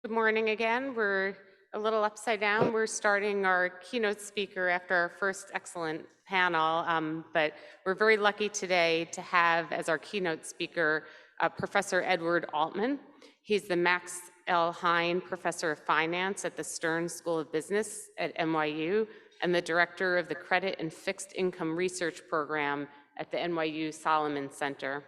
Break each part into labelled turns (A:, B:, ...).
A: Good morning again. We're a little upside down. We're starting our keynote speaker after our first excellent panel, but we're very lucky today to have as our keynote speaker Professor Edward Altman. He's the Max L. Hein Professor of Finance at the Stern School of Business at NYU and the Director of the Credit and Fixed Income Research Program at the NYU Solomon Center.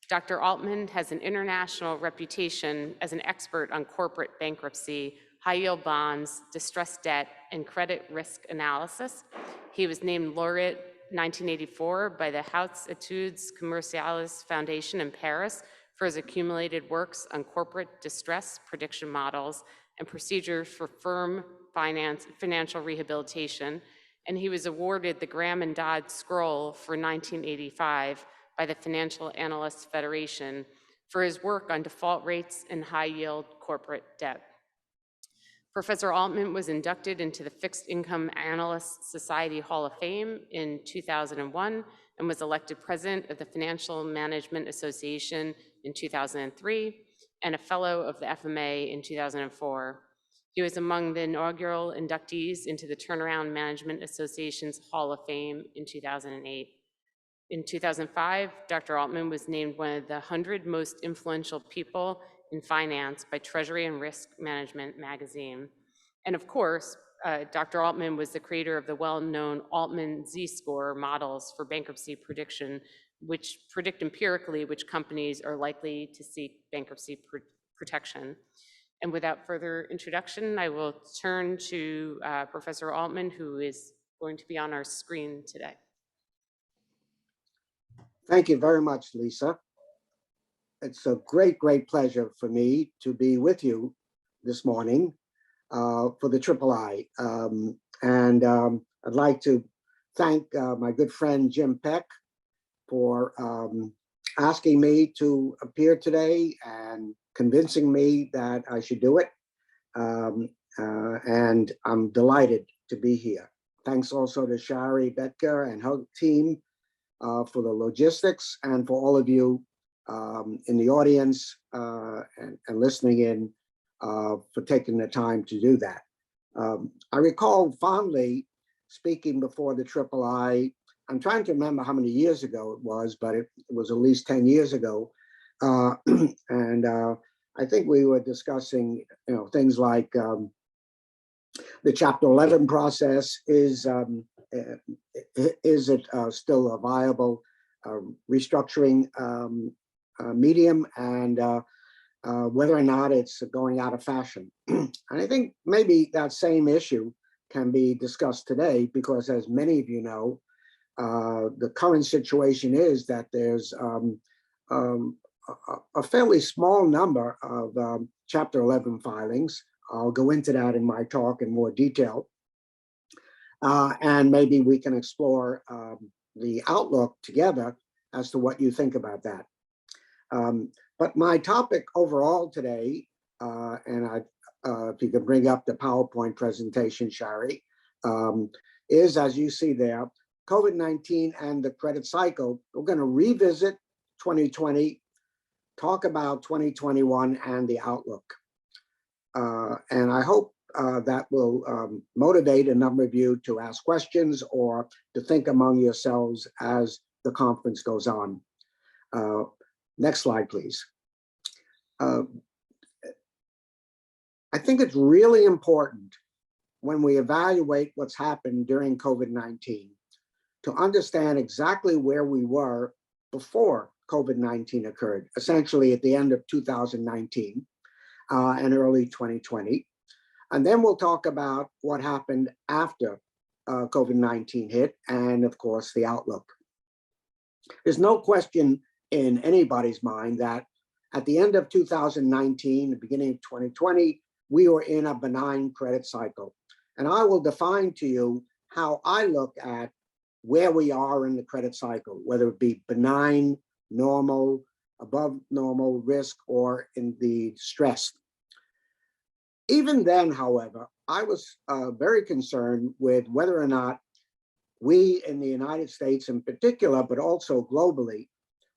A: Dr. Altman has an international reputation as an expert on corporate bankruptcy, high-yield bonds, distressed debt, and credit risk analysis. He was named laureate 1984 by the Hautes Études Commerciales Foundation in Paris for his accumulated works on corporate distress prediction models and procedures for firm financial rehabilitation. And he was awarded the Graham and Dodd Scroll for 1985 by the Financial Analysts Federation for his work on default rates and high-yield corporate debt. Professor Altman was inducted into the Fixed Income Analysts Society Hall of Fame in 2001 and was elected president of the Financial Management Association in 2003 and a fellow of the FMA in 2004. He was among the inaugural inductees into the Turnaround Management Association's Hall of Fame in 2008. In 2005, Dr. Altman was named one of the 100 most influential people in finance by Treasury and Risk Management magazine. And of course, Dr. Altman was the creator of the well-known Altman-Z-Score models for bankruptcy prediction, which predict empirically which companies are likely to seek bankruptcy protection. And without further introduction, I will turn to Professor Altman, who is going to be on our screen today.
B: Thank you very much, Lisa. It's a great pleasure for me to be with you this morning for the III. I'd like to thank my good friend Jim Peck for asking me to appear today and convincing me that I should do it. And I'm delighted to be here. Thanks also to Shari Betker and her team for the logistics, and for all of you in the audience and listening in for taking the time to do that. I recall fondly speaking before the III. I'm trying to remember how many years ago it was, but it was at least 10 years ago. And I think we were discussing, things like the Chapter 11 process. Is it still a viable restructuring medium, and whether or not it's going out of fashion. And I think maybe that same issue can be discussed today, because as many of you know, the current situation is that there's a fairly small number of Chapter 11 filings. I'll go into that in my talk in more detail. And maybe we can explore the outlook together as to what you think about that. But my topic overall today, and if you could bring up the PowerPoint presentation, Shari, is, as you see there, COVID-19 and the credit cycle. We're going to revisit 2020, talk about 2021 and the outlook. And I hope that will motivate a number of you to ask questions or to think among yourselves as the conference goes on. Next slide, please. I think it's really important when we evaluate what's happened during COVID-19 to understand exactly where we were before COVID-19 occurred, essentially at the end of 2019 and early 2020. And then we'll talk about what happened after COVID-19 hit, and of course, the outlook. There's no question in anybody's mind that at the end of 2019, the beginning of 2020, we were in a benign credit cycle. And I will define to you how I look at where we are in the credit cycle, whether it be benign, normal, above normal risk, or in the stressed. Even then, however, I was very concerned with whether or not we in the United States in particular, but also globally,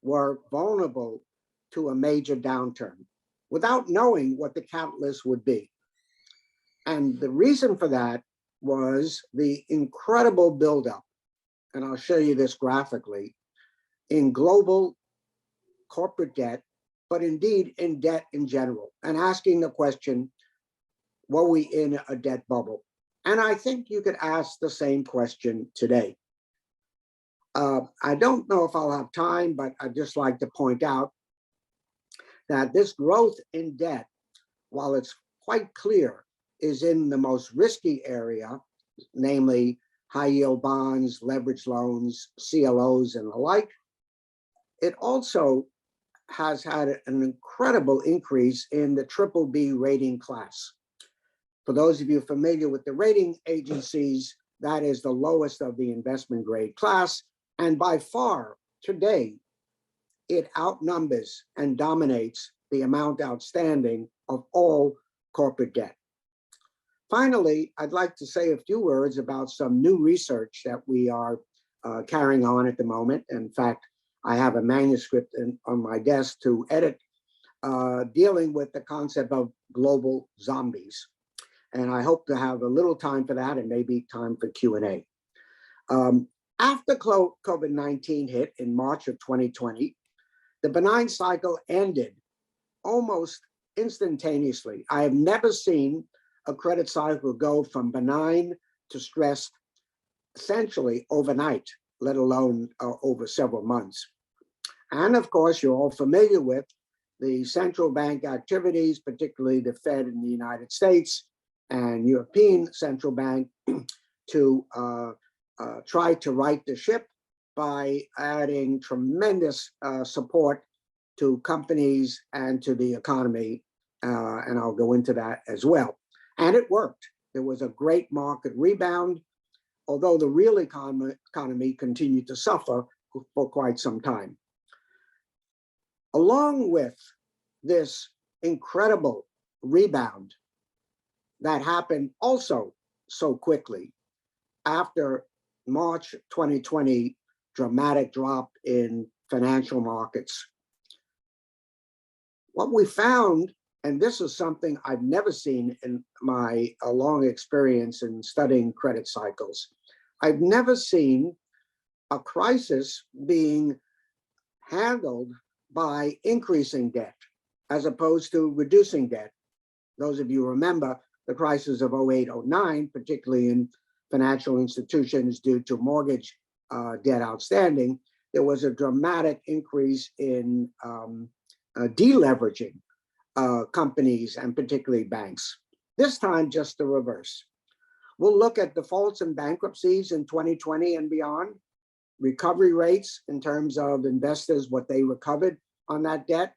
B: were vulnerable to a major downturn, without knowing what the catalyst would be. And the reason for that was the incredible buildup, and I'll show you this graphically, in global corporate debt, but indeed in debt in general, and asking the question, were we in a debt bubble? And I think you could ask the same question today. I don't know if I'll have time, but I'd just like to point out that this growth in debt, while it's quite clear, is in the most risky area, namely high yield bonds, leveraged loans, CLOs, and the like. It also has had an incredible increase in the BBB rating class. For those of you familiar with the rating agencies, that is the lowest of the investment grade class. And by far today, it outnumbers and dominates the amount outstanding of all corporate debt. Finally, I'd like to say a few words about some new research that we are carrying on at the moment. In fact, I have a manuscript on my desk to edit, dealing with the concept of global zombies. And I hope to have a little time for that and maybe time for Q&A. After COVID-19 hit in March of 2020, the benign cycle ended almost instantaneously. I have never seen a credit cycle go from benign to stressed essentially overnight, let alone over several months. And of course, you're all familiar with the central bank activities, particularly the Fed in the United States and European Central Bank, to try to right the ship by adding tremendous support to companies and to the economy. And I'll go into that as well. And it worked. There was a great market rebound, although the real economy continued to suffer for quite some time. Along with this incredible rebound that happened also so quickly after March 2020 dramatic drop in financial markets, what we found, and this is something I've never seen in my long experience in studying credit cycles, I've never seen a crisis being handled by increasing debt as opposed to reducing debt. Those of you remember the crisis of 08, 09, particularly in financial institutions due to mortgage debt outstanding, there was a dramatic increase in deleveraging companies and particularly banks. This time, just the reverse. We'll look at defaults and bankruptcies in 2020 and beyond, recovery rates in terms of investors, what they recovered on that debt.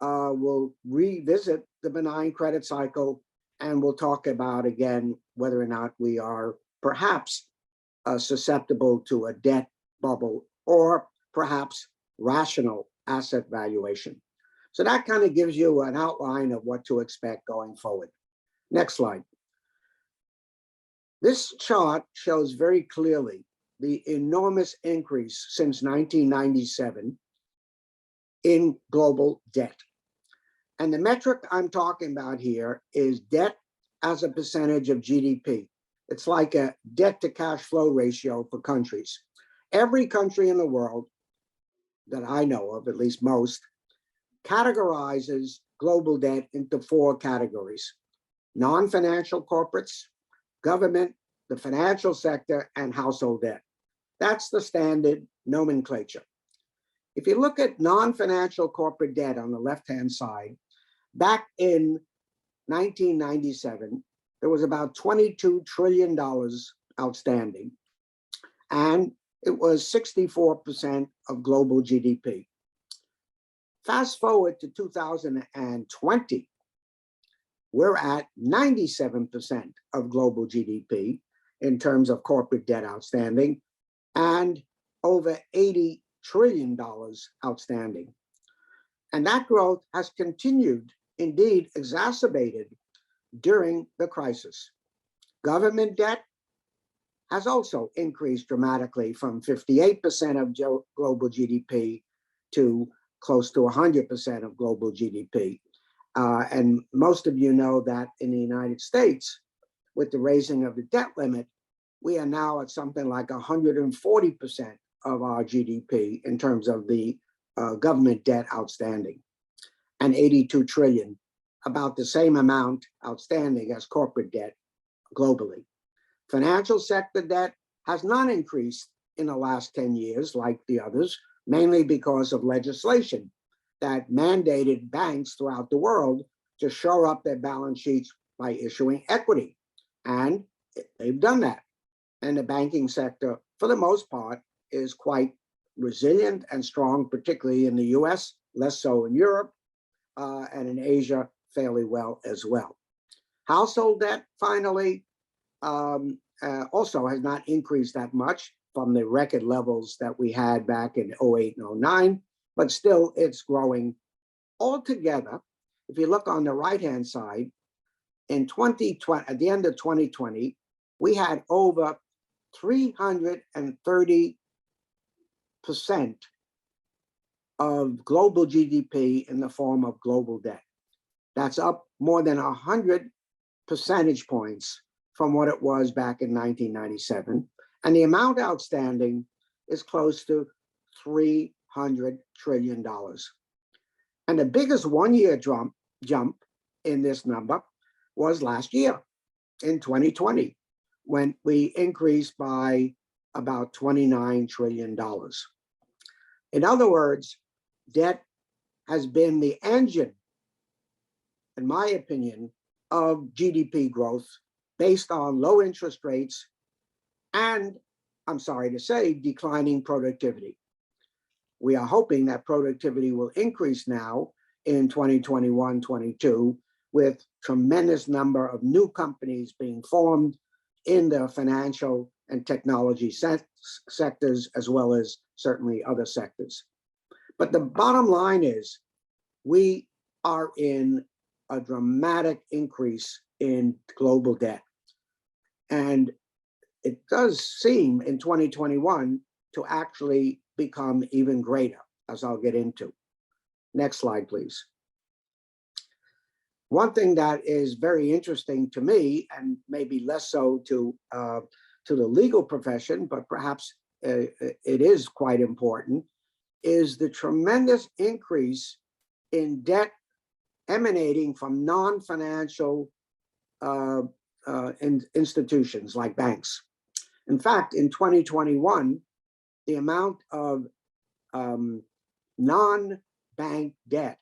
B: We'll revisit the benign credit cycle, and we'll talk about again whether or not we are perhaps susceptible to a debt bubble or perhaps rational asset valuation. So that kind of gives you an outline of what to expect going forward. Next slide. This chart shows very clearly the enormous increase since 1997 in global debt. And the metric I'm talking about here is debt as a percentage of GDP. It's like a debt to cash flow ratio for countries. Every country in the world that I know of, at least most, categorizes global debt into four categories: non-financial corporates, government, the financial sector, and household debt. That's the standard nomenclature. If you look at non-financial corporate debt on the left-hand side, back in 1997, there was about $22 trillion outstanding, and it was 64% of global GDP. Fast forward to 2020, we're at 97% of global GDP in terms of corporate debt outstanding, and over $80 trillion outstanding. And that growth has continued, indeed exacerbated, during the crisis. Government debt has also increased dramatically from 58% of global GDP to close to 100% of global GDP. And most of you know that in the United States, with the raising of the debt limit, we are now at something like 140% of our GDP in terms of the government debt outstanding, and 82 trillion, about the same amount outstanding as corporate debt globally. Financial sector debt has not increased in the last 10 years like the others, mainly because of legislation that mandated banks throughout the world to shore up their balance sheets by issuing equity. And they've done that. And the banking sector, for the most part, is quite resilient and strong, particularly in the US, less so in Europe, and in Asia, fairly well as well. Household debt, finally, also has not increased that much from the record levels that we had back in 08 and 09, but still it's growing. Altogether, if you look on the right-hand side, in 2020, at the end of 2020, we had over 330% of global GDP in the form of global debt. That's up more than 100 percentage points from what it was back in 1997. And the amount outstanding is close to $300 trillion. And the biggest one-year jump in this number was last year in 2020, when we increased by about $29 trillion. In other words, debt has been the engine, in my opinion, of GDP growth based on low interest rates and, I'm sorry to say, declining productivity. We are hoping that productivity will increase now in 2021-22 with tremendous number of new companies being formed in the financial and technology sectors, as well as certainly other sectors. But the bottom line is we are in a dramatic increase in global debt. And it does seem in 2021 to actually become even greater, as I'll get into. Next slide, please. One thing that is very interesting to me, and maybe less so to the legal profession, but perhaps it is quite important, is the tremendous increase in debt emanating from non-financial institutions like banks. In fact, in 2021, the amount of non-bank debt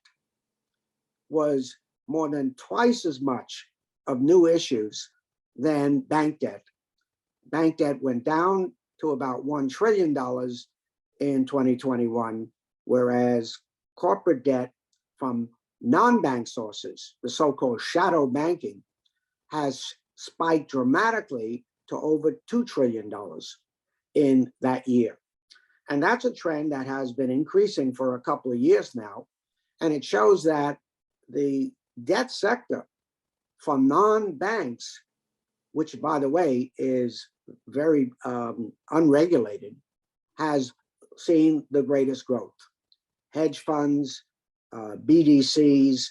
B: was more than twice as much of new issues than bank debt. Bank debt went down to about $1 trillion in 2021, whereas corporate debt from non-bank sources, the so-called shadow banking, has spiked dramatically to over $2 trillion in that year. And that's a trend that has been increasing for a couple of years now. And it shows that the debt sector from non-banks, which by the way is very unregulated, has seen the greatest growth. Hedge funds, BDCs,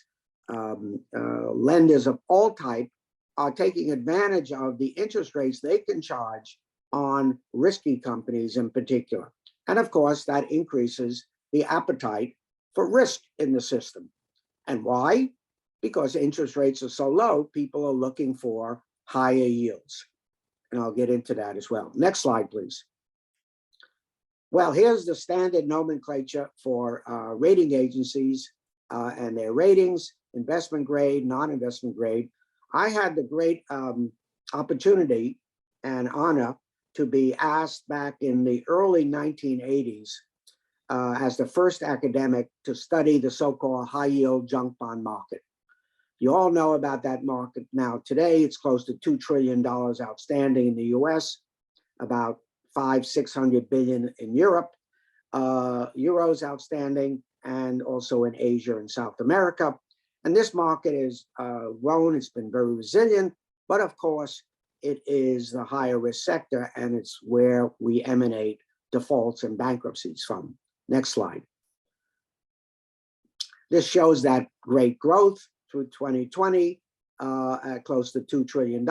B: lenders of all type are taking advantage of the interest rates they can charge on risky companies in particular. And of course, that increases the appetite for risk in the system. And why? Because interest rates are so low, people are looking for higher yields. And I'll get into that as well. Next slide, please. Well, here's the standard nomenclature for rating agencies and their ratings: investment grade, non-investment grade. I had the great opportunity and honor to be asked back in the early 1980s as the first academic to study the so-called high-yield junk bond market. You all know about that market now. Today, it's close to $2 trillion outstanding in the US, about 500–600 billion in Europe, euros outstanding, and also in Asia and South America. And this market is grown, it's been very resilient, but of course, it is the higher risk sector, and it's where we emanate defaults and bankruptcies from. Next slide. This shows that great growth through 2020 at close to $2 trillion.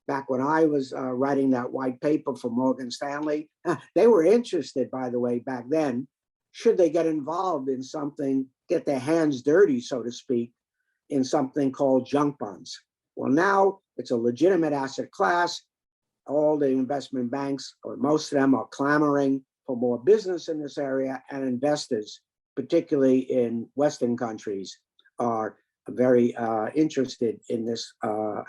B: Back when I was writing that white paper for Morgan Stanley, they were interested, by the way, back then, should they get involved in something, get their hands dirty, so to speak, in something called junk bonds. Well, now it's a legitimate asset class. All the investment banks, or most of them, are clamoring for more business in this area, and investors, particularly in Western countries, are very interested in this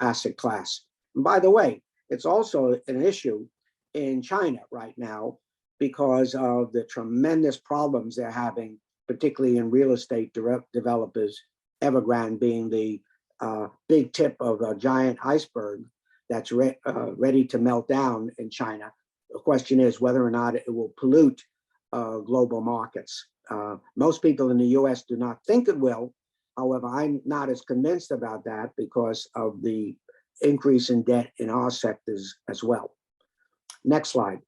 B: asset class. And by the way, it's also an issue in China right now because of the tremendous problems they're having, particularly in real estate developers, Evergrande being the big tip of a giant iceberg that's ready to melt down in China. The question is whether or not it will pollute global markets. Most people in the US do not think it will. However, I'm not as convinced about that because of the increase in debt in our sectors as well. Next slide.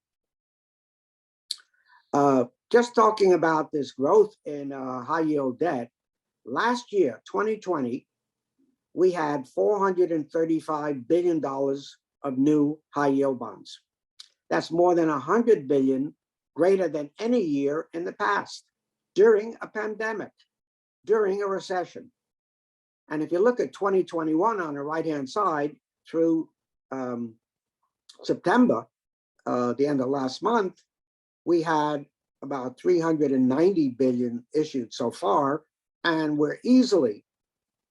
B: Just talking about this growth in high yield debt, last year, 2020, we had $435 billion of new high yield bonds. That's more than 100 billion greater than any year in the past, during a pandemic, during a recession. And if you look at 2021 on the right-hand side through September, the end of last month, we had about 390 billion issued so far, and we're easily,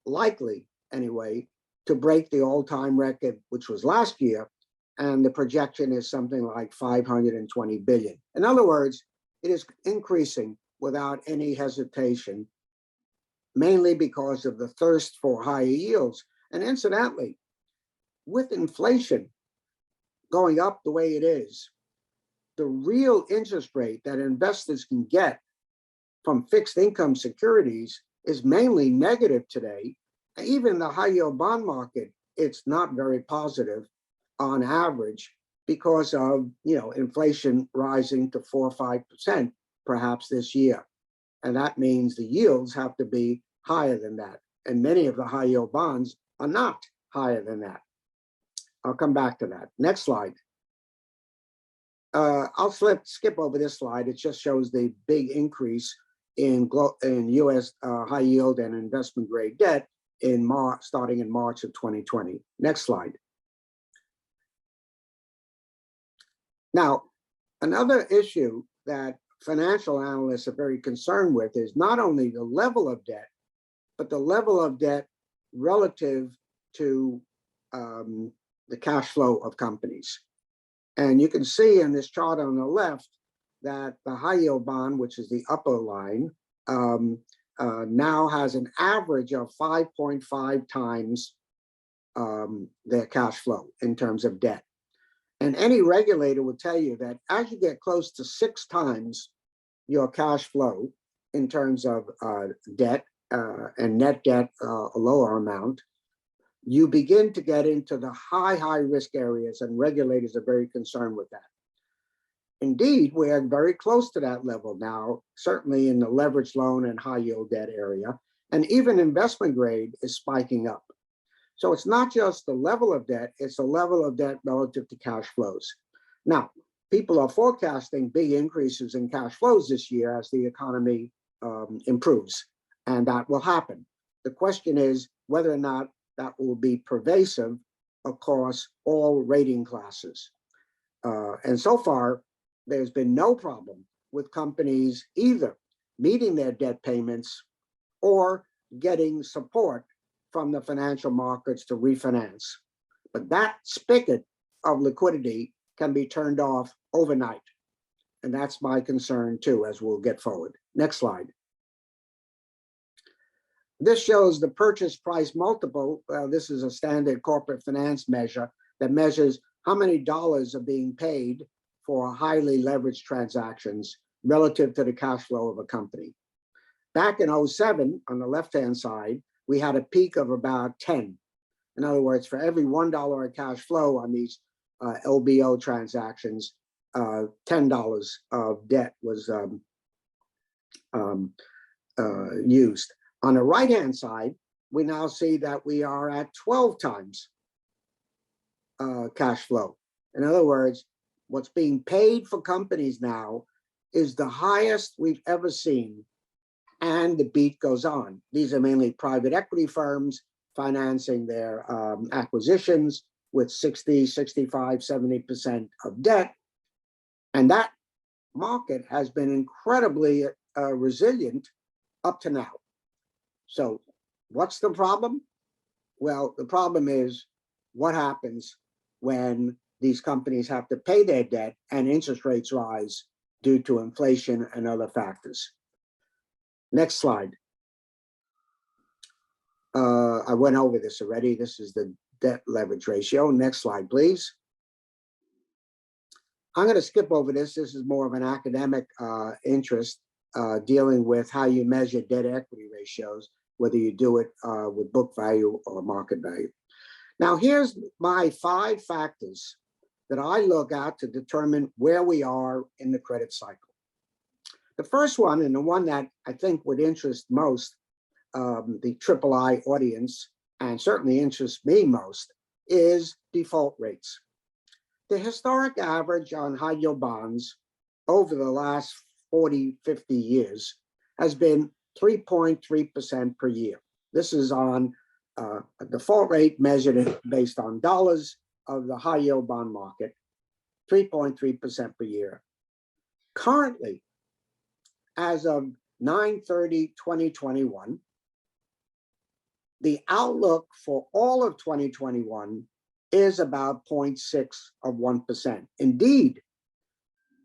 B: likely anyway, to break the all-time record, which was last year, and the projection is something like 520 billion. In other words, it is increasing without any hesitation, mainly because of the thirst for higher yields. And incidentally, with inflation going up the way it is, the real interest rate that investors can get from fixed income securities is mainly negative today. Even the high yield bond market, it's not very positive on average because of inflation rising to 4 or 5% perhaps this year. And that means the yields have to be higher than that. And many of the high yield bonds are not higher than that. I'll come back to that. Next slide. I'll skip over this slide. It just shows the big increase in US high yield and investment grade debt in starting in March of 2020. Next slide. Now, another issue that financial analysts are very concerned with is not only the level of debt, but the level of debt relative to the cash flow of companies. And you can see in this chart on the left that the high yield bond, which is the upper line, now has an average of 5.5 times their cash flow in terms of debt. And any regulator will tell you that as you get close to 6 times your cash flow in terms of debt and net debt, a lower amount, you begin to get into the high risk areas, and regulators are very concerned with that. Indeed, we are very close to that level now, certainly in the leveraged loan and high yield debt area, and even investment grade is spiking up. So it's not just the level of debt, it's the level of debt relative to cash flows. Now, people are forecasting big increases in cash flows this year as the economy improves, and that will happen. The question is whether or not that will be pervasive across all rating classes. And so far, there's been no problem with companies either meeting their debt payments or getting support from the financial markets to refinance. But that spigot of liquidity can be turned off overnight. And that's my concern too, as we'll get forward. Next slide. This shows the purchase price multiple. This is a standard corporate finance measure that measures how many dollars are being paid for highly leveraged transactions relative to the cash flow of a company. Back in 2007, on the left-hand side, we had a peak of about 10. In other words, for every $1 of cash flow on these LBO transactions, $10 of debt was used. On the right-hand side, we now see that we are at 12 times cash flow. In other words, what's being paid for companies now is the highest we've ever seen, and the beat goes on. These are mainly private equity firms financing their acquisitions with 60, 65, 70% of debt. And that market has been incredibly resilient up to now. So what's the problem? Well, the problem is what happens when these companies have to pay their debt and interest rates rise due to inflation and other factors. Next slide. I went over this already. This is the debt leverage ratio. Next slide, please. I'm going to skip over this. This is more of an academic interest dealing with how you measure debt equity ratios, whether you do it with book value or market value. Now, here's my 5 factors that I look at to determine where we are in the credit cycle. The first one, and the one that I think would interest most the III audience, and certainly interests me most, is default rates. The historic average on high yield bonds over the last 40, 50 years has been 3.3% per year. This is on a default rate measured based on dollars of the high yield bond market, 3.3% per year. Currently, as of 9/30/2021, the outlook for all of 2021 is about 0.6%. Indeed,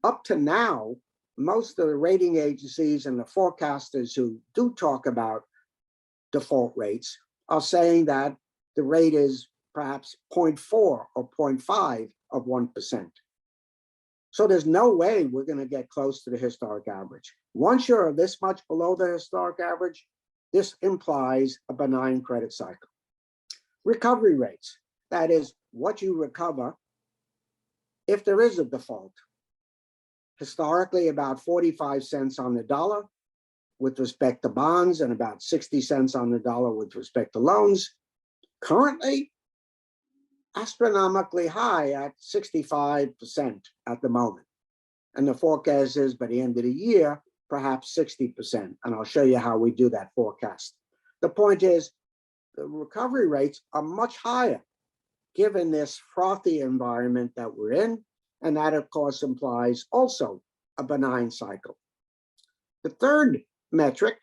B: up to now, most of the rating agencies and the forecasters who do talk about default rates are saying that the rate is perhaps 0.4 or 0.5%. So there's no way we're going to get close to the historic average. Once you're this much below the historic average, this implies a benign credit cycle. Recovery rates, that is what you recover if there is a default. Historically, about 45 cents on the dollar with respect to bonds and about 60 cents on the dollar with respect to loans. Currently, astronomically high at 65% at the moment. And the forecast is by the end of the year, perhaps 60%. And I'll show you how we do that forecast. The point is, the recovery rates are much higher given this frothy environment that we're in. And that, of course, implies also a benign cycle. The third metric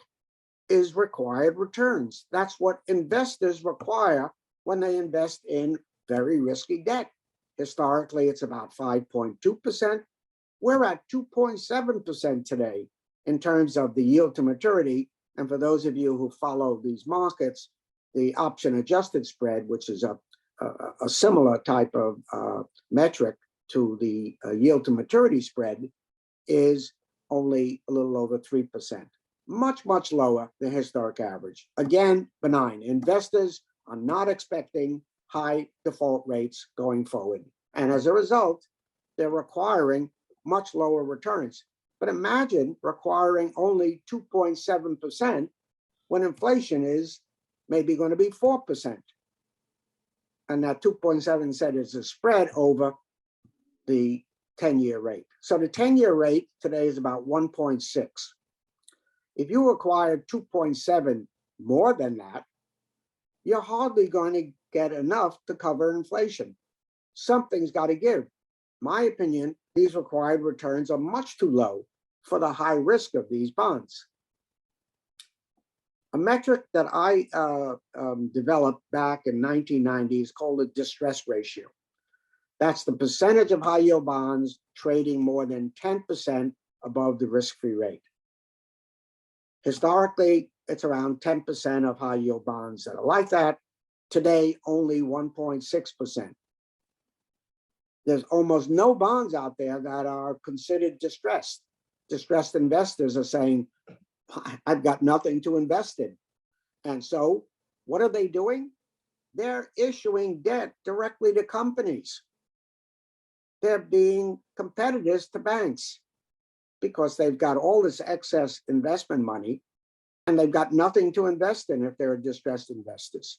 B: is required returns. That's what investors require when they invest in very risky debt. Historically, it's about 5.2%. We're at 2.7% today in terms of the yield to maturity. And for those of you who follow these markets, the option adjusted spread, which is a similar type of metric to the yield to maturity spread, is only a little over 3%. Much, much lower than historic average. Again, benign. Investors are not expecting high default rates going forward. And as a result, they're requiring much lower returns. But imagine requiring only 2.7% when inflation is maybe going to be 4%. And that 2.7% is a spread over the 10-year rate. So the 10-year rate today is about 1.6. If you require 2.7 more than that, you're hardly going to get enough to cover inflation. Something's got to give. My opinion, these required returns are much too low for the high risk of these bonds. A metric that I developed back in 1990 is called the distress ratio. That's the percentage of high yield bonds trading more than 10% above the risk-free rate. Historically, it's around 10% of high yield bonds that are like that. Today, only 1.6%. There's almost no bonds out there that are considered distressed. Distressed investors are saying, I've got nothing to invest in. And so what are they doing? They're issuing debt directly to companies. They're being competitors to banks because they've got all this excess investment money and they've got nothing to invest in if they're distressed investors.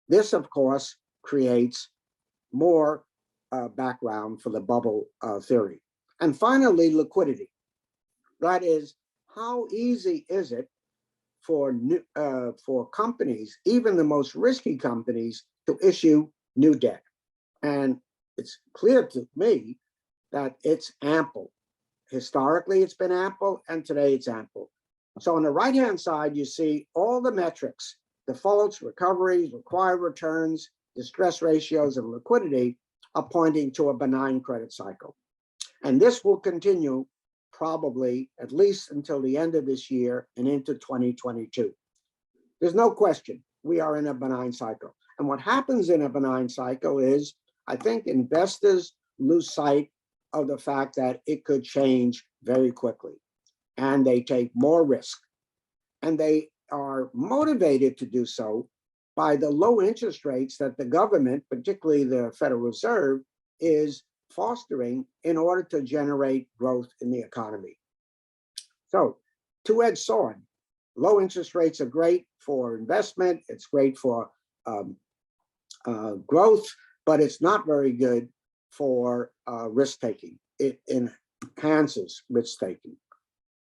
B: This, of course, creates more background for the bubble theory. And finally, liquidity. That is, how easy is it for companies, even the most risky companies, to issue new debt? And it's clear to me that it's ample. Historically, it's been ample, and today it's ample. So on the right-hand side, you see all the metrics: defaults, recoveries, required returns, distress ratios, and liquidity are pointing to a benign credit cycle. And this will continue probably at least until the end of this year and into 2022. There's no question we are in a benign cycle. And what happens in a benign cycle is, I think investors lose sight of the fact that it could change very quickly, and they take more risk. And they are motivated to do so by the low interest rates that the government, particularly the Federal Reserve, is fostering in order to generate growth in the economy. So, two-edged sword. Low interest rates are great for investment. It's great for growth, but it's not very good for risk-taking. It enhances risk-taking.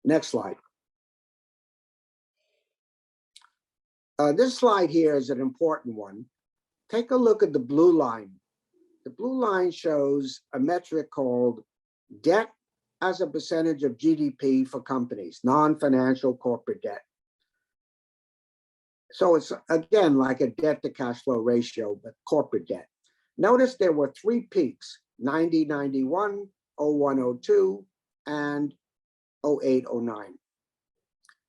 B: Next slide. This slide here is an important one. Take a look at the blue line. The blue line shows a metric called debt as a percentage of GDP for companies, non-financial corporate debt. So it's, again, like a debt to cash flow ratio, but corporate debt. Notice there were three peaks: 90, 91, 01, 02, and 08, 09.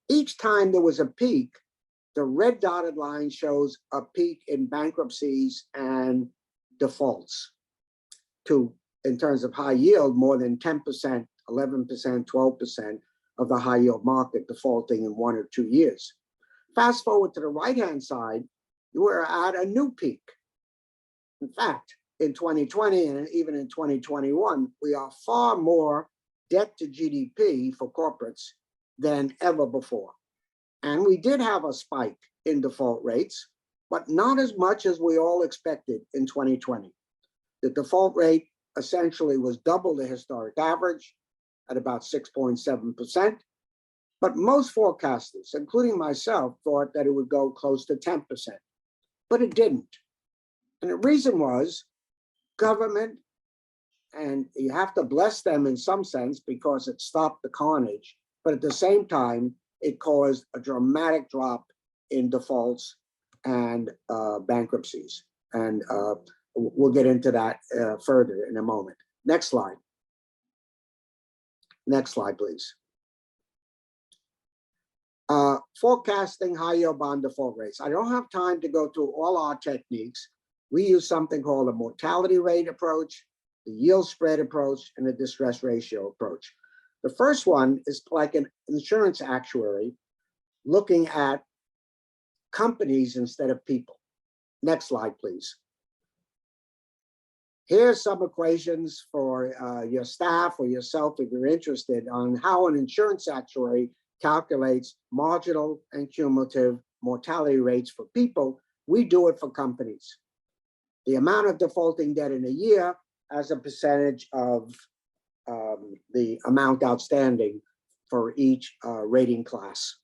B: Each time there was a peak, the red dotted line shows a peak in bankruptcies and defaults in terms of high yield, more than 10%, 11%, 12% of the high yield market defaulting in 1 or 2 years. Fast forward to the right-hand side, we're at a new peak. In fact, in 2020 and even in 2021, we are far more debt to GDP for corporates than ever before. And we did have a spike in default rates, but not as much as we all expected in 2020. The default rate essentially was double the historic average at about 6.7%. But most forecasters, including myself, thought that it would go close to 10%, but it didn't. And the reason was government, and you have to bless them in some sense because it stopped the carnage, but at the same time, it caused a dramatic drop in defaults and bankruptcies. And we'll get into that further in a moment. Next slide. Next slide, please. Forecasting high yield bond default rates. I don't have time to go through all our techniques. We use something called a mortality rate approach, the yield spread approach, and the distress ratio approach. The first one is like an insurance actuary looking at companies instead of people. Next slide, please. Here's some equations for your staff or yourself if you're interested on how an insurance actuary calculates marginal and cumulative mortality rates for people. We do it for companies. The amount of defaulting debt in a year as a percentage of the amount outstanding for each rating class.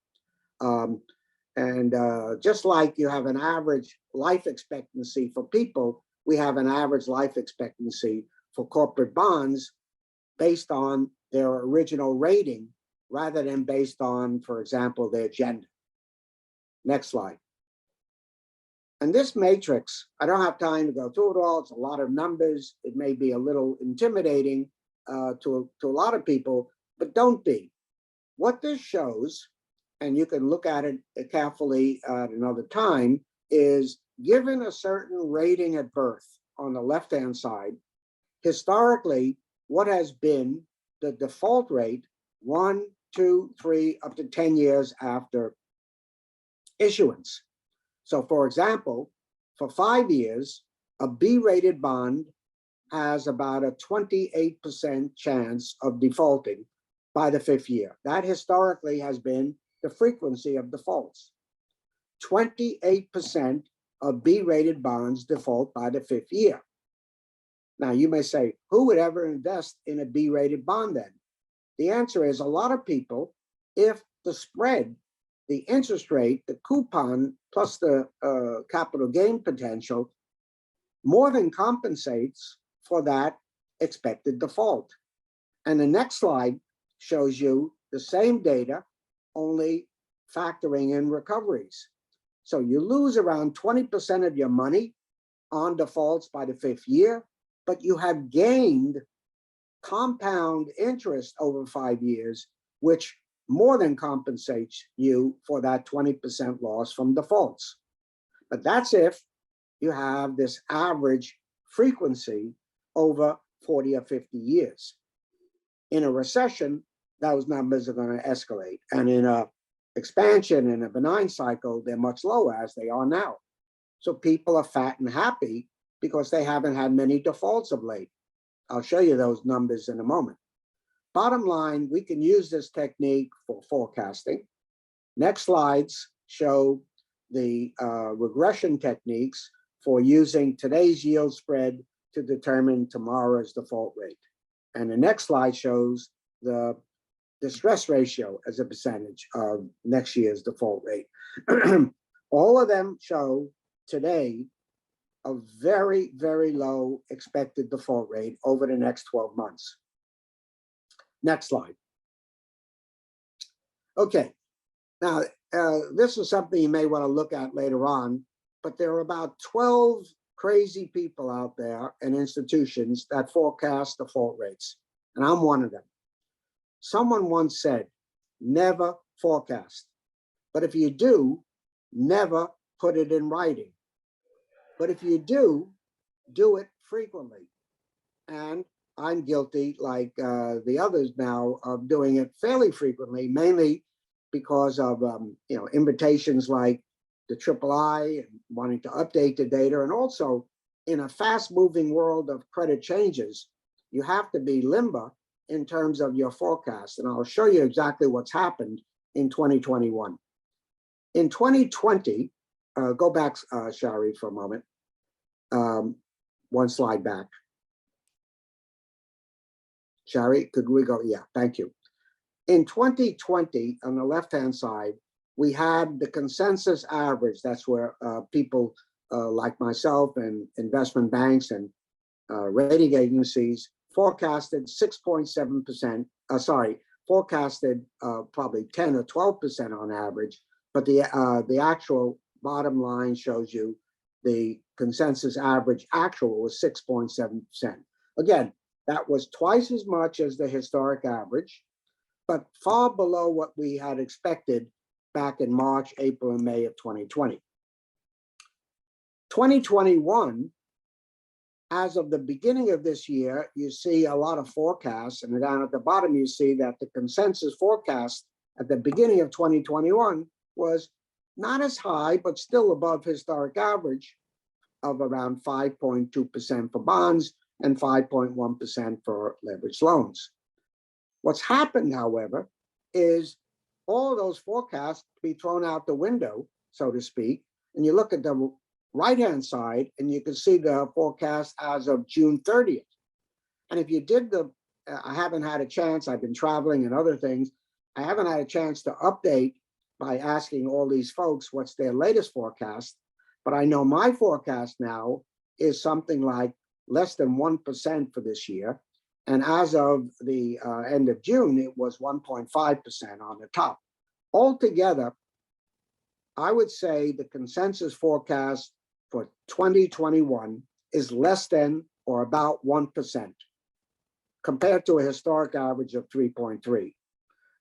B: Just like you have an average life expectancy for people, we have an average life expectancy for corporate bonds based on their original rating rather than based on, for example, their gender. Next slide. And this matrix, I don't have time to go through it all. It's a lot of numbers. It may be a little intimidating to a lot of people, but don't be. What this shows, and you can look at it carefully at another time, is given a certain rating at birth on the left-hand side, historically, what has been the default rate 1, 2, 3, up to 10 years after issuance. So for example, for 5 years, a B-rated bond has about a 28% chance of defaulting by the 5th year. That historically has been the frequency of defaults. 28% of B-rated bonds default by the 5th year. Now, you may say, who would ever invest in a B-rated bond then? The answer is a lot of people, if the spread, the interest rate, the coupon, plus the capital gain potential more than compensates for that expected default. And the next slide shows you the same data, only factoring in recoveries. So you lose around 20% of your money on defaults by the 5th year, but you have gained compound interest over 5 years, which more than compensates you for that 20% loss from defaults. But that's if you have this average frequency over 40 or 50 years. In a recession, those numbers are going to escalate. And in a expansion, in a benign cycle, they're much lower as they are now. So people are fat and happy because they haven't had many defaults of late. I'll show you those numbers in a moment. Bottom line, we can use this technique for forecasting. Next slides show the regression techniques for using today's yield spread to determine tomorrow's default rate. And the next slide shows the distress ratio as a percentage of next year's default rate. All of them show today a very, very low expected default rate over the next 12 months. Next slide. Okay, now this is something you may want to look at later on, but there are about 12 crazy people out there and institutions that forecast default rates, and I'm one of them. Someone once said, never forecast, but if you do, never put it in writing. But if you do it frequently. And I'm guilty, like the others now, of doing it fairly frequently, mainly because of invitations like the III and wanting to update the data. And also in a fast moving world of credit changes, you have to be limber in terms of your forecast. And I'll show you exactly what's happened in 2021. In 2020, go back, Shari, for a moment. One slide back. Shari, could we go? Yeah, thank you. In 2020, on the left-hand side, we had the consensus average. That's where people like myself and investment banks and rating agencies forecasted 6.7%, forecasted probably 10 or 12% on average, but the actual bottom line shows you the consensus average actual was 6.7%. Again, that was twice as much as the historic average, but far below what we had expected back in March, April, and May of 2020. 2021, as of the beginning of this year, you see a lot of forecasts, and down at the bottom, you see that the consensus forecast at the beginning of 2021 was not as high, but still above historic average of around 5.2% for bonds and 5.1% for leveraged loans. What's happened, however, is all those forecasts be thrown out the window, so to speak, and you look at the right-hand side and you can see the forecast as of June 30th. And if you did I haven't had a chance, I've been traveling and other things, I haven't had a chance to update by asking all these folks what's their latest forecast, but I know my forecast now is something like less than 1% for this year. And as of the end of June, it was 1.5% on the top. Altogether, I would say the consensus forecast for 2021 is less than or about 1% compared to a historic average of 3.3.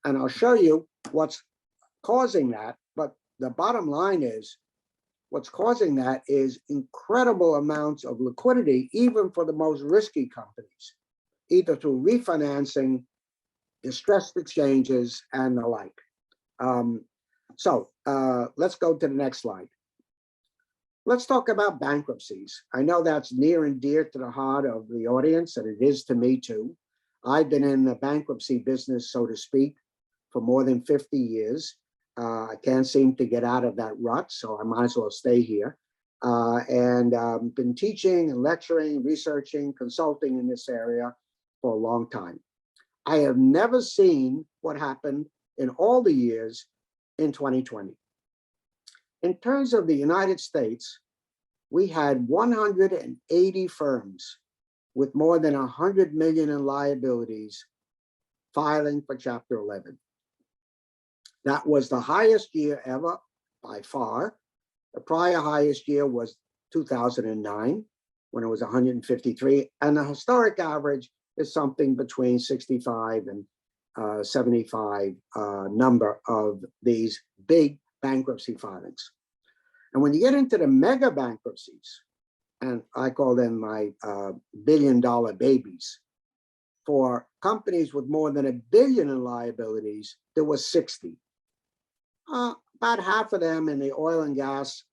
B: And I'll show you what's causing that. But the bottom line is, what's causing that is incredible amounts of liquidity, even for the most risky companies, either through refinancing, distressed exchanges, and the like. Let's go to the next slide. Let's talk about bankruptcies. I know that's near and dear to the heart of the audience, and it is to me too. I've been in the bankruptcy business, so to speak, for more than 50 years. I can't seem to get out of that rut, so I might as well stay here. And been teaching and lecturing, researching, consulting in this area for a long time. I have never seen what happened in all the years in 2020. In terms of the United States, we had 180 firms with more than 100 million in liabilities filing for Chapter 11. That was the highest year ever by far. The prior highest year was 2009, when it was 153, and the historic average is something between 65 and 75 number of these big bankruptcy filings. And when you get into the mega bankruptcies, and I call them my billion-dollar babies, for companies with more than $1 billion in liabilities, there was 60. About half of them in the oil and gas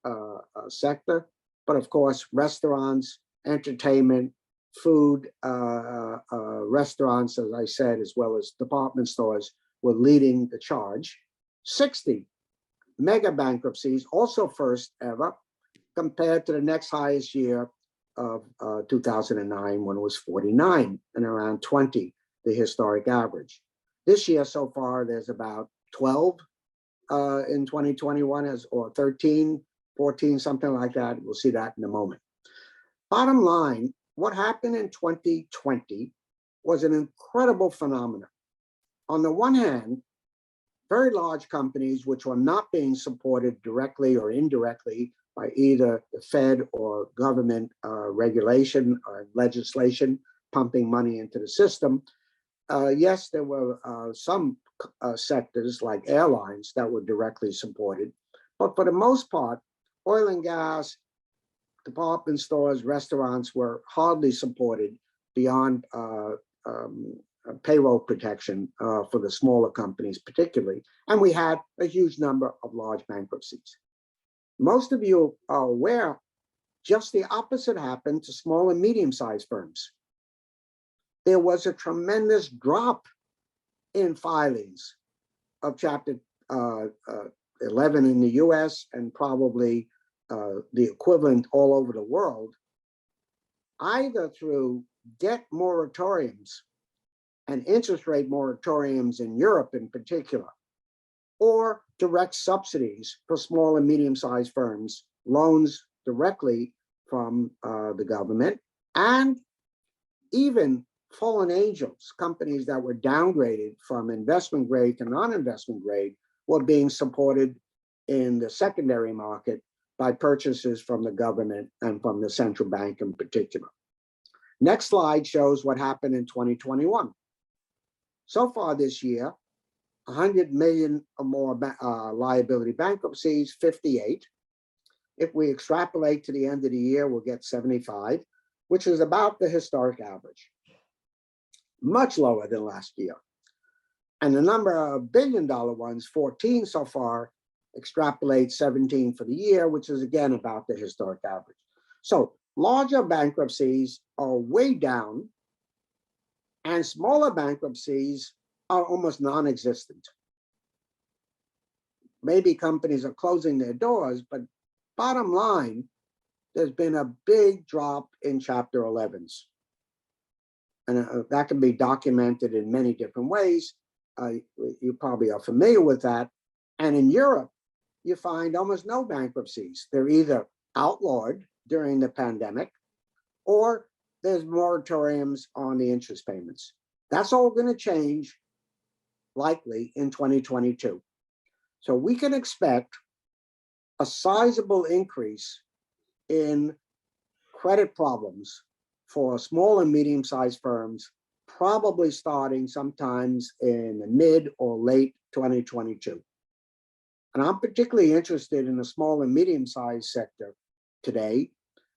B: sector, but of course, restaurants, entertainment, food, restaurants, as I said, as well as department stores were leading the charge. 60 mega bankruptcies, also first ever, compared to the next highest year of 2009, when it was 49, and around 20, the historic average. This year so far, there's about 12 in 2021, or 13, 14, something like that. We'll see that in a moment. Bottom line, what happened in 2020 was an incredible phenomenon. On the one hand, very large companies which were not being supported directly or indirectly by either the Fed or government regulation or legislation pumping money into the system. Yes, there were some sectors like airlines that were directly supported, but for the most part, oil and gas, department stores, restaurants were hardly supported beyond payroll protection for the smaller companies particularly, and we had a huge number of large bankruptcies. Most of you are aware just the opposite happened to small and medium-sized firms. There was a tremendous drop in filings of Chapter 11 in the US, and probably the equivalent all over the world, either through debt moratoriums and interest rate moratoriums in Europe in particular, or direct subsidies for small and medium-sized firms, loans directly from the government, and even fallen angels, companies that were downgraded from investment grade to non-investment grade, were being supported in the secondary market by purchases from the government and from the central bank in particular. Next slide shows what happened in 2021. So far this year, 100 million or more liability bankruptcies, 58. If we extrapolate to the end of the year, we'll get 75, which is about the historic average, much lower than last year. And the number of billion-dollar ones, 14 so far, extrapolate 17 for the year, which is again about the historic average. So larger bankruptcies are way down, and smaller bankruptcies are almost non-existent. Maybe companies are closing their doors, but bottom line, there's been a big drop in Chapter 11s. And that can be documented in many different ways. You probably are familiar with that. And in Europe, you find almost no bankruptcies. They're either outlawed during the pandemic, or there's moratoriums on the interest payments. That's all going to change likely in 2022. So we can expect a sizable increase in credit problems for small and medium-sized firms, probably starting sometimes in the mid or late 2022. And I'm particularly interested in the small and medium-sized sector today.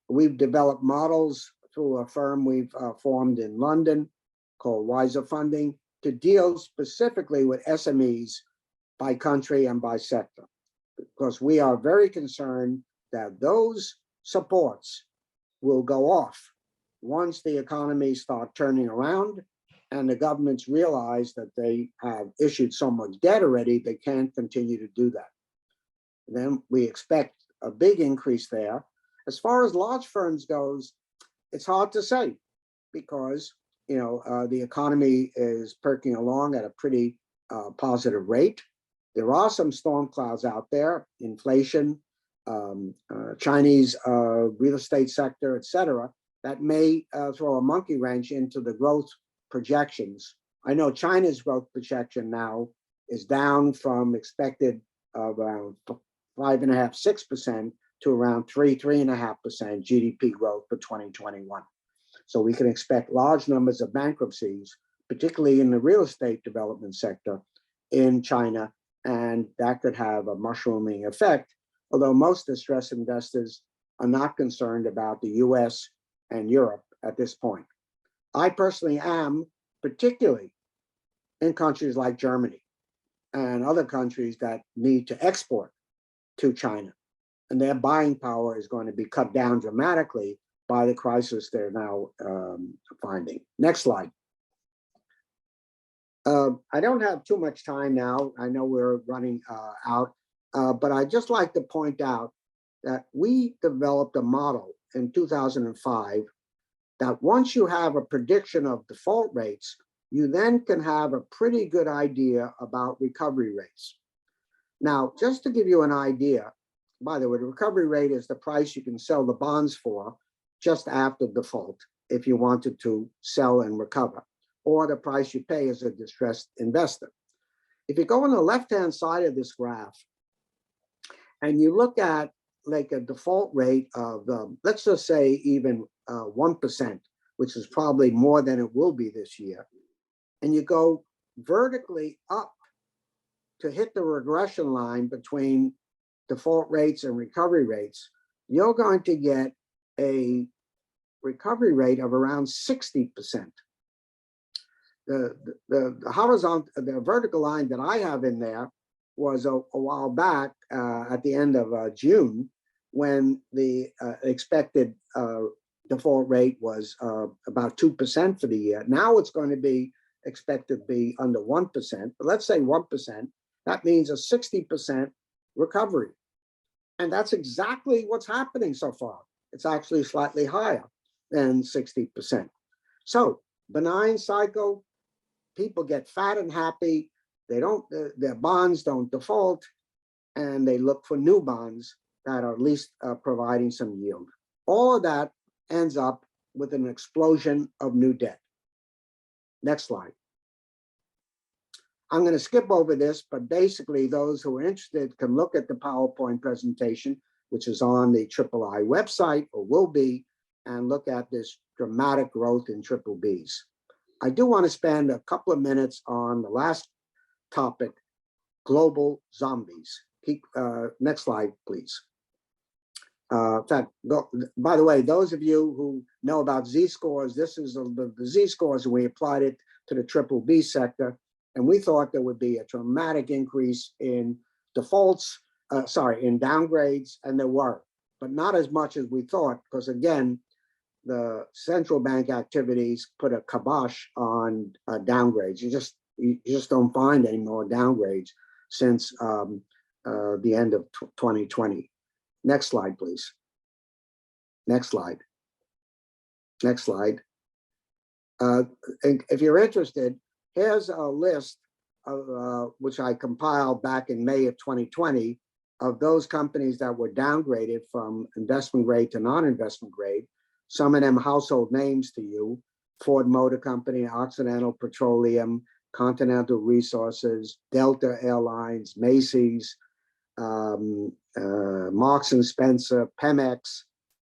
B: We've developed models through a firm we've formed in London called Wiser Funding to deal specifically with SMEs by country and by sector, because we are very concerned that those supports will go off once the economy starts turning around and the governments realize that they have issued so much debt already, they can't continue to do that. And then we expect a big increase there. As far as large firms goes, it's hard to say because the economy is perking along at a pretty positive rate. There are some storm clouds out there: inflation, Chinese real estate sector, et cetera, that may throw a monkey wrench into the growth projections. I know China's growth projection now is down from expected of around 5.5%, 6% to around 3.5% GDP growth for 2021. So we can expect large numbers of bankruptcies, particularly in the real estate development sector in China, and that could have a mushrooming effect, although most distressed investors are not concerned about the US and Europe at this point. I personally am, particularly in countries like Germany and other countries that need to export to China, and their buying power is going to be cut down dramatically by the crisis they're now finding. Next slide. I don't have too much time now. I know we're running out, but I'd just like to point out that we developed a model in 2005 that once you have a prediction of default rates, you then can have a pretty good idea about recovery rates. Now, just to give you an idea, by the way, the recovery rate is the price you can sell the bonds for just after default if you wanted to sell and recover, or the price you pay as a distressed investor. If you go on the left-hand side of this graph and you look at like a default rate of, let's just say even 1%, which is probably more than it will be this year, and you go vertically up to hit the regression line between default rates and recovery rates, you're going to get a recovery rate of around 60%. The horizontal, the vertical line that I have in there was a while back at the end of June, when the expected default rate was about 2% for the year. Now it's going to be expected to be under 1%, but let's say 1%. That means a 60% recovery. And that's exactly what's happening so far. It's actually slightly higher than 60%. So benign cycle, people get fat and happy. They don't, their bonds don't default, and they look for new bonds that are at least providing some yield. All of that ends up with an explosion of new debt. Next slide. I'm going to skip over this, but basically those who are interested can look at the PowerPoint presentation, which is on the III website, or will be, and look at this dramatic growth in triple Bs. I do want to spend a couple of minutes on the last topic, global zombies. Next slide, please. In fact, by the way, those of you who know about Z-scores, this is the Z-scores, and we applied it to the triple B sector. And we thought there would be a dramatic increase in defaults, in downgrades, and there were, but not as much as we thought, because again, the central bank activities put a kibosh on downgrades. You just don't find any more downgrades since the end of 2020. Next slide, please. Next slide. Next slide. And if you're interested, here's a list of, which I compiled back in May of 2020, of those companies that were downgraded from investment grade to non-investment grade. Some of them household names to you: Ford Motor Company, Occidental Petroleum, Continental Resources, Delta Airlines, Macy's, Marks and Spencer, Pemex,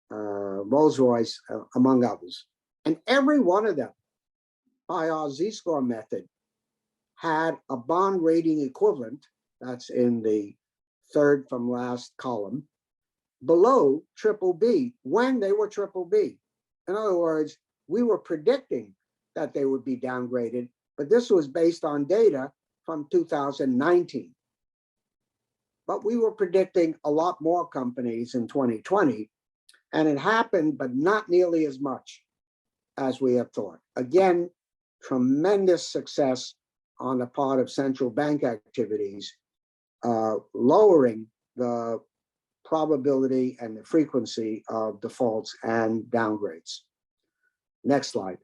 B: Rolls-Royce, among others. And every one of them, by our Z-score method, had a bond rating equivalent, that's in the third from last column, below triple B when they were triple B. In other words, we were predicting that they would be downgraded, but this was based on data from 2019. But we were predicting a lot more companies in 2020, and it happened, but not nearly as much as we have thought. Again, tremendous success on the part of central bank activities, lowering the probability and the frequency of defaults and downgrades. Next slide.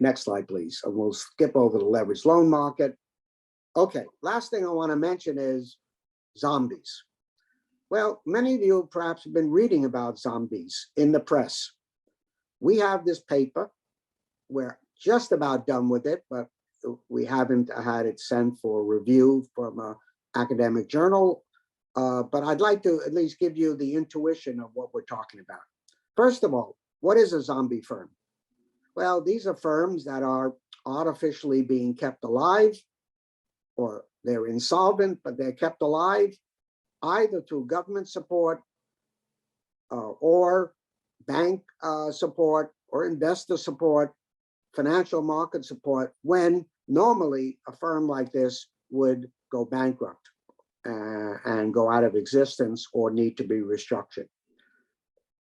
B: Next slide, please. And we'll skip over the leveraged loan market. Okay, last thing I want to mention is zombies. Well, many of you perhaps have been reading about zombies in the press. We have this paper. We're just about done with it, but we haven't had it sent for review from an academic journal. But I'd like to at least give you the intuition of what we're talking about. First of all, what is a zombie firm? Well, these are firms that are artificially being kept alive, or they're insolvent, but they're kept alive either through government support or bank support or investor support, financial market support, when normally a firm like this would go bankrupt and go out of existence or need to be restructured.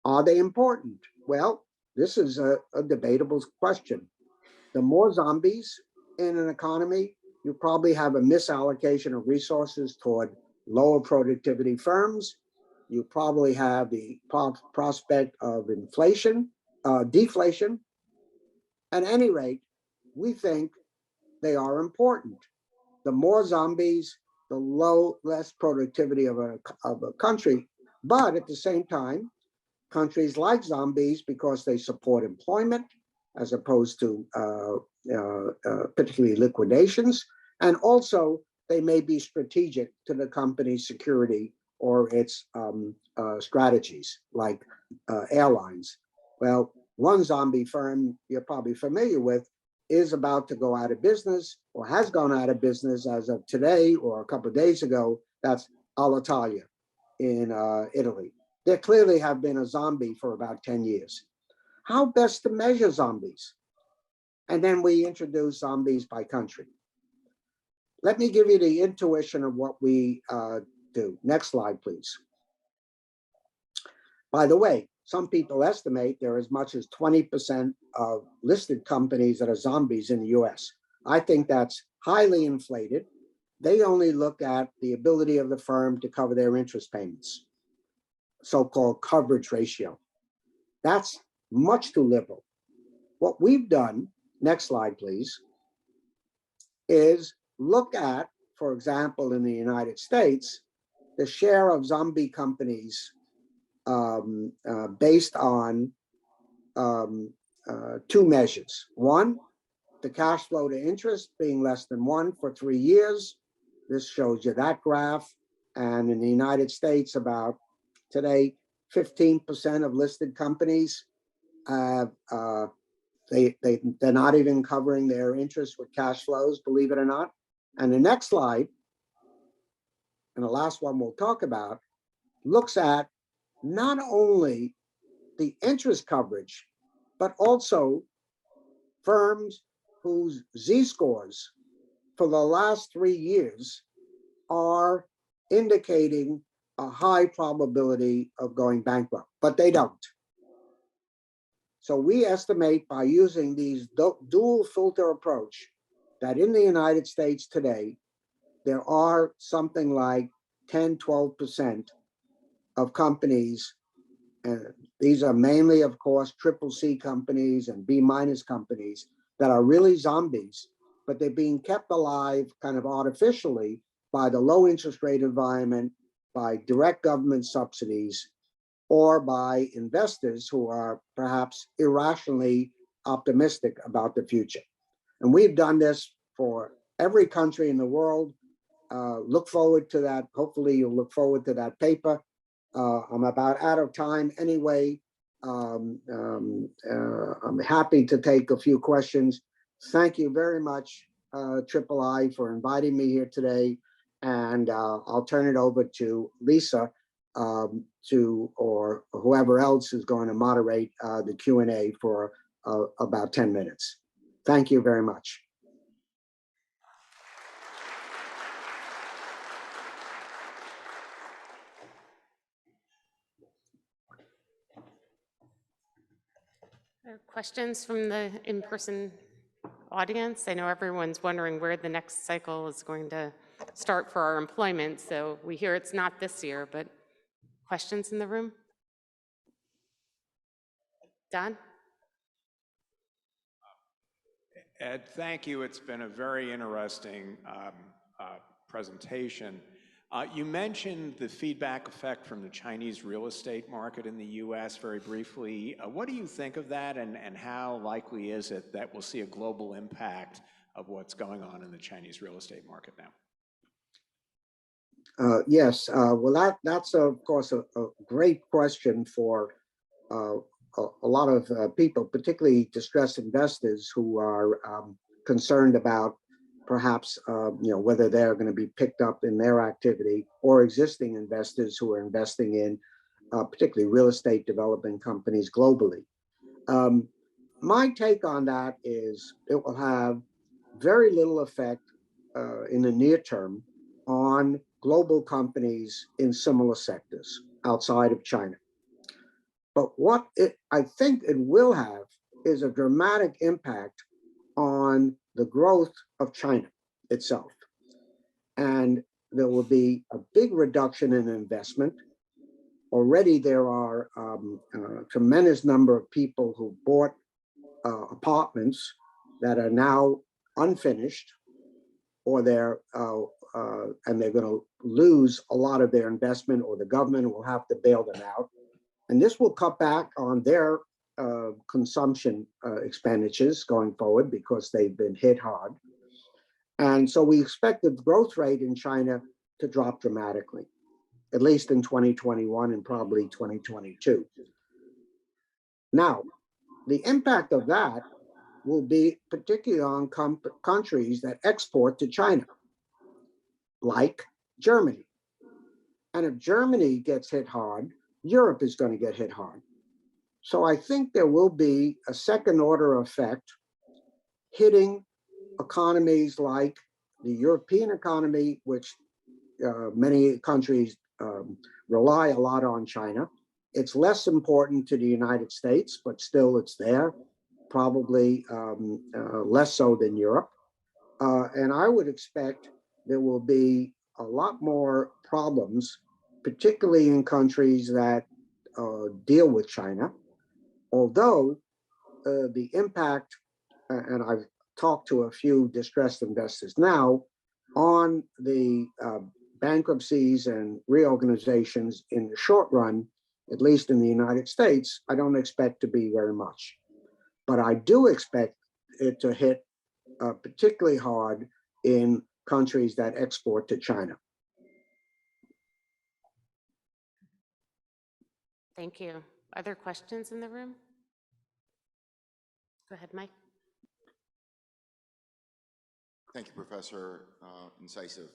B: Are they important? Well, this is a debatable question. The more zombies in an economy, you probably have a misallocation of resources toward lower productivity firms. You probably have the prospect of inflation, deflation. At any rate, we think they are important. The more zombies, the less productivity of a country. But at the same time, countries like zombies because they support employment as opposed to particularly liquidations. And also they may be strategic to the company's security or its strategies, like airlines. Well, one zombie firm you're probably familiar with is about to go out of business or has gone out of business as of today or a couple of days ago. That's Alitalia in Italy. There clearly have been a zombie for about 10 years. How best to measure zombies? And then we introduce zombies by country. Let me give you the intuition of what we do. Next slide, please. By the way, some people estimate there are as much as 20% of listed companies that are zombies in the US. I think that's highly inflated. They only look at the ability of the firm to cover their interest payments, so-called coverage ratio. That's much too liberal. What we've done, next slide, please, is look at, for example, in the United States, the share of zombie companies based on two measures. One, the cash flow to interest being less than 1 for 3 years. This shows you that graph. And in the United States, about today, 15% of listed companies have, they're not even covering their interest with cash flows, believe it or not. And the next slide, and the last one we'll talk about, looks at not only the interest coverage, but also firms whose Z-scores for the last 3 years are indicating a high probability of going bankrupt, but they don't. So we estimate by using these dual filter approach that in the United States today, there are something like 10, 12% of companies, and these are mainly, of course, CCC companies and B- companies that are really zombies, but they're being kept alive kind of artificially by the low interest rate environment, by direct government subsidies, or by investors who are perhaps irrationally optimistic about the future. And we've done this for every country in the world. Look forward to that. Hopefully you'll look forward to that paper. I'm about out of time anyway. I'm happy to take a few questions. Thank you very much, Triple I, for inviting me here today. And I'll turn it over to Lisa or whoever else is going to moderate the Q&A for about 10 minutes. Thank you very much.
A: Questions from the in-person audience? I know everyone's wondering where the next cycle is going to start for our employment, so we hear it's not this year, but questions in the room? Don?
C: Ed, thank you. It's been a very interesting presentation. You mentioned the feedback effect from the Chinese real estate market in the US very briefly. What do you think of that, and how likely is it that we'll see a global impact of what's going on in the Chinese real estate market now?
B: Yes, well, that's of course a great question for a lot of people, particularly distressed investors who are concerned about perhaps whether they're going to be picked up in their activity, or existing investors who are investing in particularly real estate development companies globally. My take on that is it will have very little effect in the near term on global companies in similar sectors outside of China. But what I think it will have is a dramatic impact on the growth of China itself. And there will be a big reduction in investment. Already there are a tremendous number of people who bought apartments that are now unfinished, or they're going to lose a lot of their investment, or the government will have to bail them out. And this will cut back on their consumption expenditures going forward because they've been hit hard. And so we expect the growth rate in China to drop dramatically, at least in 2021 and probably 2022. Now, the impact of that will be particularly on countries that export to China, like Germany. And if Germany gets hit hard, Europe is going to get hit hard. So I think there will be a second order effect hitting economies like the European economy, which many countries rely a lot on China. It's less important to the United States, but still it's there, probably less so than Europe. And I would expect there will be a lot more problems, particularly in countries that deal with China. Although the impact, and I've talked to a few distressed investors now, on the bankruptcies and reorganizations in the short run, at least in the United States, I don't expect to be very much. But I do expect it to hit particularly hard in countries that export to China.
A: Thank you. Other questions in the room? Go ahead, Mike.
D: Thank you, Professor. Incisive,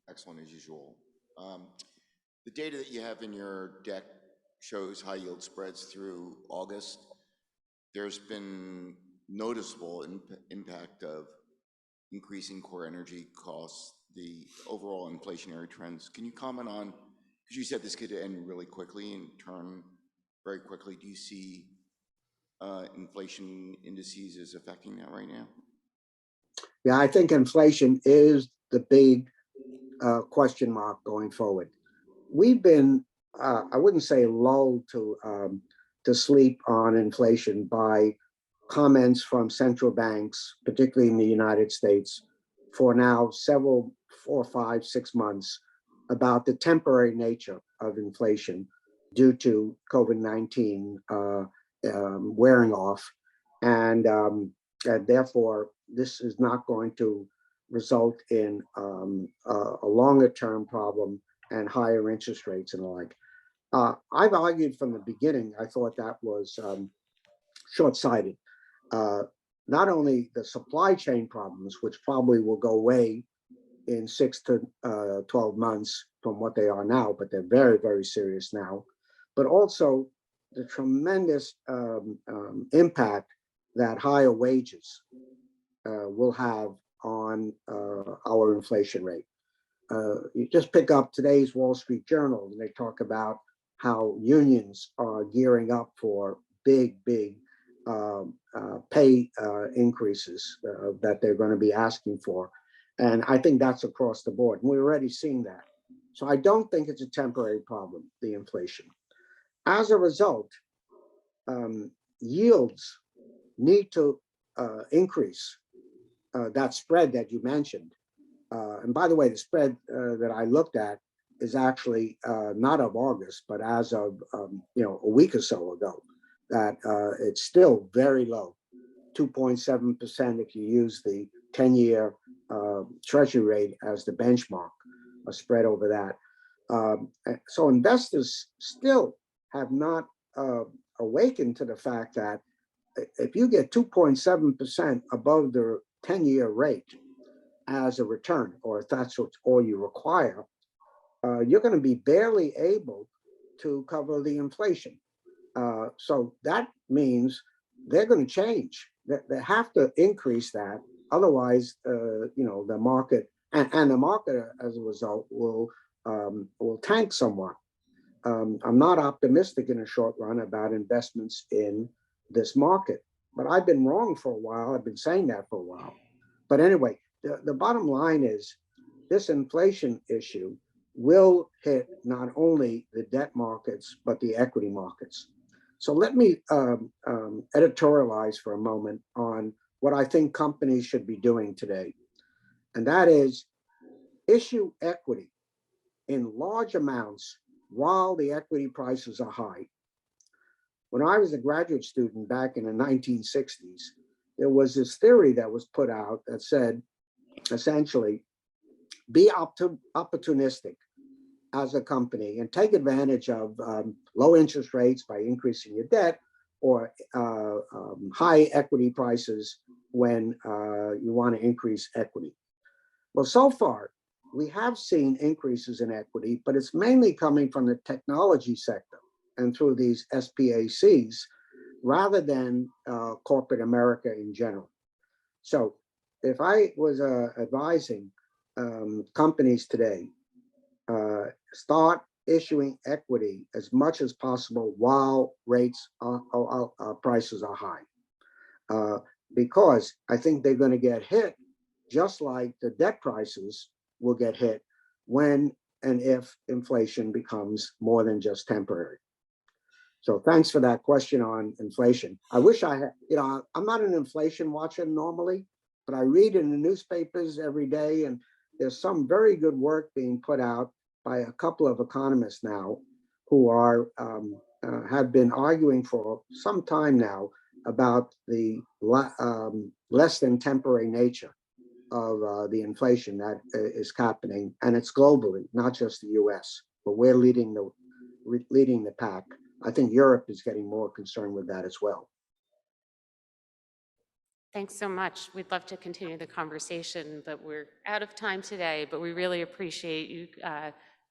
D: excellent as usual. The data that you have in your deck shows high yield spreads through August. There's been noticeable impact of increasing core energy costs, the overall inflationary trends. Can you comment on, because you said this could end really quickly and turn very quickly, do you see inflation indices as affecting that right now?
B: Yeah, I think inflation is the big question mark going forward. We've been, I wouldn't say lulled to sleep on inflation by comments from central banks, particularly in the United States, for now several, 4, 5, 6 months, about the temporary nature of inflation due to COVID-19 wearing off. And therefore, this is not going to result in a longer term problem and higher interest rates and the like. I've argued from the beginning, I thought that was short-sighted. Not only the supply chain problems, which probably will go away in 6 to 12 months from what they are now, but they're very, very serious now, but also the tremendous impact that higher wages will have on our inflation rate. You just pick up today's Wall Street Journal, and they talk about how unions are gearing up for big, big pay increases that they're going to be asking for. And I think that's across the board. And we're already seeing that. So I don't think it's a temporary problem, the inflation. As a result, yields need to increase. That spread that you mentioned. And by the way, the spread that I looked at is actually not of August, but as of a week or so ago, that it's still very low, 2.7% if you use the 10-year Treasury rate as the benchmark, a spread over that. So investors still have not awakened to the fact that if you get 2.7% above the 10-year rate as a return, or if that's all you require, you're going to be barely able to cover the inflation. So that means they're going to change. They have to increase that. Otherwise, the market and the market as a result will tank somewhat. I'm not optimistic in the short run about investments in this market, but I've been wrong for a while. I've been saying that for a while. But anyway, the bottom line is this inflation issue will hit not only the debt markets, but the equity markets. So let me editorialize for a moment on what I think companies should be doing today. And that is issue equity in large amounts while the equity prices are high. When I was a graduate student back in the 1960s, there was this theory that was put out that said, essentially, be opportunistic as a company and take advantage of low interest rates by increasing your debt, or high equity prices when you want to increase equity. Well, so far, we have seen increases in equity, but it's mainly coming from the technology sector and through these SPACs rather than corporate America in general. So if I was advising companies today, start issuing equity as much as possible while prices are high, because I think they're going to get hit just like the debt prices will get hit when and if inflation becomes more than just temporary. So thanks for that question on inflation. I wish I had, I'm not an inflation watcher normally, but I read in the newspapers every day, and there's some very good work being put out by a couple of economists now who are have been arguing for some time now about the less than temporary nature of the inflation that is happening, and it's globally, not just the U.S. But we're leading the pack. I think Europe is getting more concerned with that as well.
A: Thanks so much. We'd love to continue the conversation, but we're out of time today. But we really appreciate you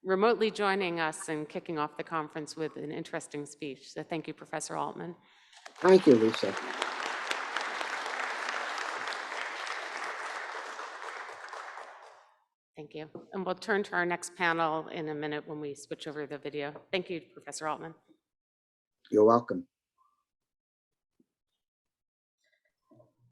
A: remotely joining us and kicking off the conference with an interesting speech. So thank you, Professor Altman.
B: Thank you, Lisa.
A: Thank you. And we'll turn to our next panel in a minute when we switch over the video. Thank you, Professor Altman.
B: You're welcome.